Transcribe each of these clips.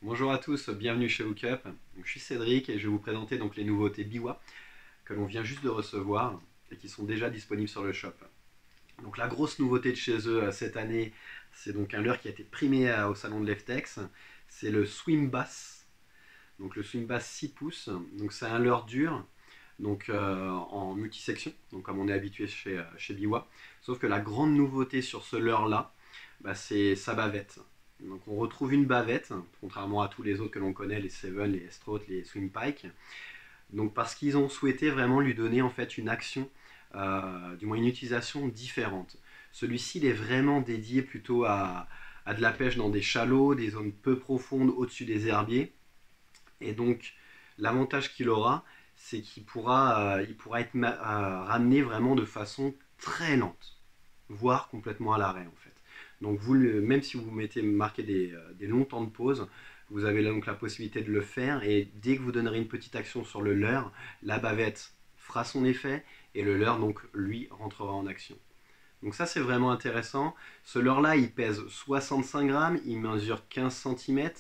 Bonjour à tous, bienvenue chez Hookup. Je suis Cédric et je vais vous présenter donc les nouveautés Biwa que l'on vient juste de recevoir et qui sont déjà disponibles sur le shop. Donc la grosse nouveauté de chez eux cette année, c'est donc un leurre qui a été primé au salon de l'Eftex. C'est le Swim Bass. Donc le Swim Bass 6 pouces. Donc c'est un leurre dur, donc en multisection, donc comme on est habitué chez Biwa. Sauf que la grande nouveauté sur ce leurre là, c'est sa bavette. Donc on retrouve une bavette, contrairement à tous les autres que l'on connaît, les Seven, les Strout, les Swim Pike. Donc parce qu'ils ont souhaité vraiment lui donner en fait une action, du moins une utilisation différente. Celui-ci il est vraiment dédié plutôt à de la pêche dans des chalots, des zones peu profondes au-dessus des herbiers. Et donc l'avantage qu'il aura, c'est qu'il pourra être ramené vraiment de façon très lente, voire complètement à l'arrêt en fait. Donc même si vous marquez des longs temps de pause, vous avez donc la possibilité de le faire et dès que vous donnerez une petite action sur le leurre, la bavette fera son effet et le leurre donc lui rentrera en action. Donc ça c'est vraiment intéressant. Ce leurre là il pèse 65 grammes, il mesure 15 cm.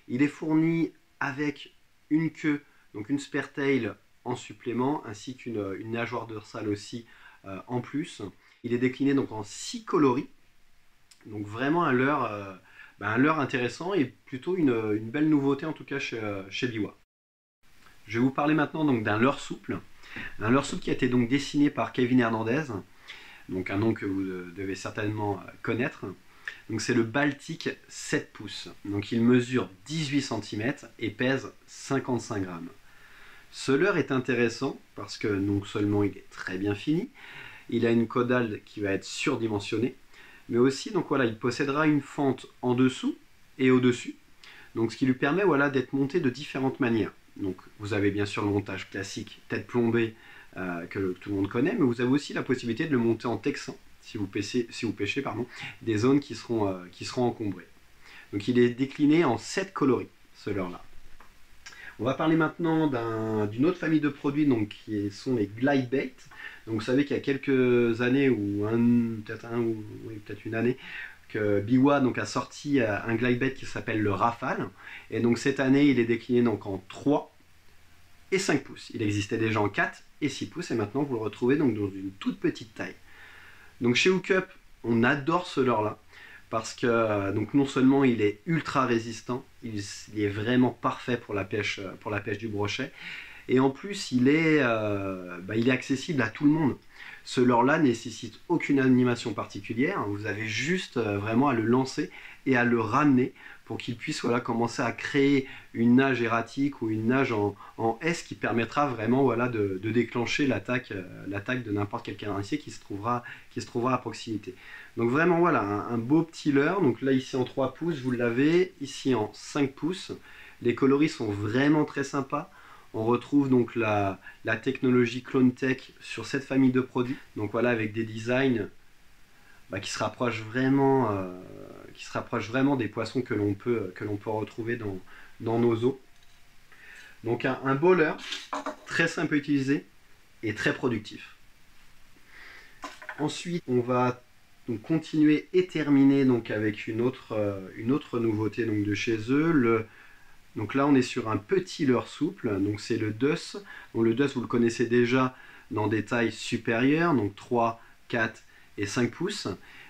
Il est fourni avec une queue, donc une spare tail en supplément, ainsi qu'une nageoire dorsale aussi en plus. Il est décliné donc en 6 coloris. Donc vraiment un leurre intéressant et plutôt une belle nouveauté en tout cas chez Biwa. Je vais vous parler maintenant donc d'un leurre souple. Un leurre souple qui a été donc dessiné par Kevin Hernandez, donc un nom que vous devez certainement connaître. Donc c'est le Baltic 7 pouces. Donc il mesure 18 cm et pèse 55 grammes. Ce leurre est intéressant parce que non seulement il est très bien fini, il a une caudale qui va être surdimensionnée, mais aussi donc voilà, il possédera une fente en dessous et au-dessus, donc ce qui lui permet voilà, d'être monté de différentes manières. Donc vous avez bien sûr le montage classique tête plombée que tout le monde connaît, mais vous avez aussi la possibilité de le monter en texan si vous pêchez des zones qui seront encombrées. Donc il est décliné en 7 coloris, ce leurre-là. On va parler maintenant d'une autre famille de produits donc, qui sont les glide bait. Donc vous savez qu'il y a quelques années, ou peut-être une année, que Biwa donc, a sorti un glide bait qui s'appelle le Rafale. Et donc cette année, il est décliné donc, en 3 et 5 pouces. Il existait déjà en 4 et 6 pouces et maintenant vous le retrouvez donc, dans une toute petite taille. Donc chez Hookup, on adore ce leurre-là. Parce que donc non seulement il est ultra résistant, il est vraiment parfait pour la pêche du brochet, et en plus il est accessible à tout le monde. Ce leurre-là nécessite aucune animation particulière, vous avez juste vraiment à le lancer et à le ramener pour qu'il puisse voilà, commencer à créer une nage erratique ou une nage en S qui permettra vraiment voilà, de déclencher l'attaque de n'importe quel carnassier qui se trouvera à proximité. Donc vraiment voilà, un beau petit leurre. Donc là ici en 3 pouces, vous l'avez, ici en 5 pouces. Les coloris sont vraiment très sympas. On retrouve donc la technologie Clone Tech sur cette famille de produits. Donc voilà, avec des designs qui se rapprochent vraiment des poissons que l'on peut retrouver dans nos eaux. Donc un beau leurre, très simple à utiliser et très productif. Ensuite, on va donc continuer et terminer donc avec une autre nouveauté donc de chez eux. Donc là on est sur un petit leurre souple, donc c'est le Dus. Donc le Dus vous le connaissez déjà dans des tailles supérieures, donc 3, 4 et 5 pouces.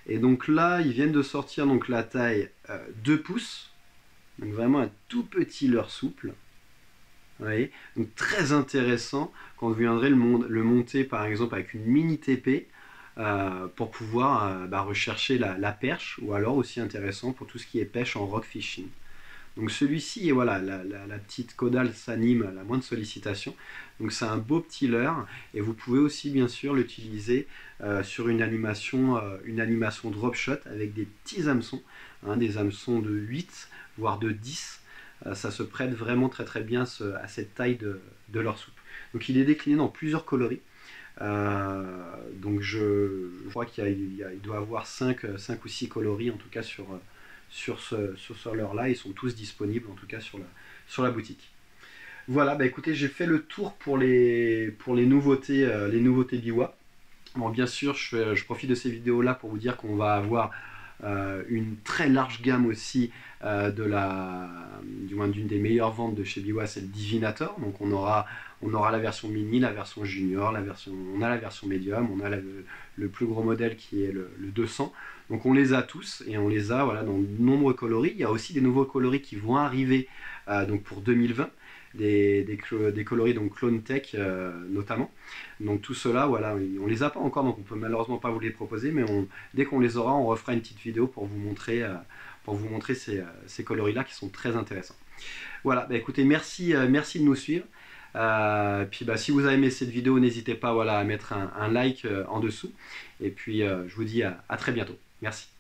Et donc là ils viennent de sortir donc la taille 2 pouces, donc vraiment un tout petit leurre souple. Vous voyez, donc très intéressant quand vous viendrez le monter par exemple avec une mini TP. Pour pouvoir rechercher la perche, ou alors aussi intéressant pour tout ce qui est pêche en rock fishing. Donc celui-ci, voilà, la petite caudale s'anime à la moindre sollicitation. Donc c'est un beau petit leurre, et vous pouvez aussi bien sûr l'utiliser sur une animation drop shot avec des petits hameçons, des hameçons de 8 voire de 10. Ça se prête vraiment très très bien à cette taille de leurre souple. Donc il est décliné dans plusieurs coloris. Donc je crois qu'il doit avoir 5 ou 6 coloris en tout cas sur ce leurre là. Ils sont tous disponibles en tout cas sur la boutique. Voilà, écoutez, j'ai fait le tour pour les nouveautés Biwa. Bon, bien sûr, je profite de ces vidéos là pour vous dire qu'on va avoir une très large gamme aussi du moins d'une des meilleures ventes de chez Biwa, c'est le Divinator. Donc on aura la version mini, la version junior, on a la version médium, on a le plus gros modèle qui est le 200. Donc on les a tous et on les a voilà, dans de nombreux coloris. Il y a aussi des nouveaux coloris qui vont arriver donc pour 2020. Des coloris donc Clone Tech notamment. Donc tout cela, voilà, on les a pas encore, donc on peut malheureusement pas vous les proposer, mais dès qu'on les aura, on refera une petite vidéo pour vous montrer ces coloris-là qui sont très intéressants. Voilà, bah, écoutez, merci de nous suivre. Puis bah, si vous avez aimé cette vidéo, n'hésitez pas voilà, à mettre un like en dessous. Et puis je vous dis à très bientôt. Merci.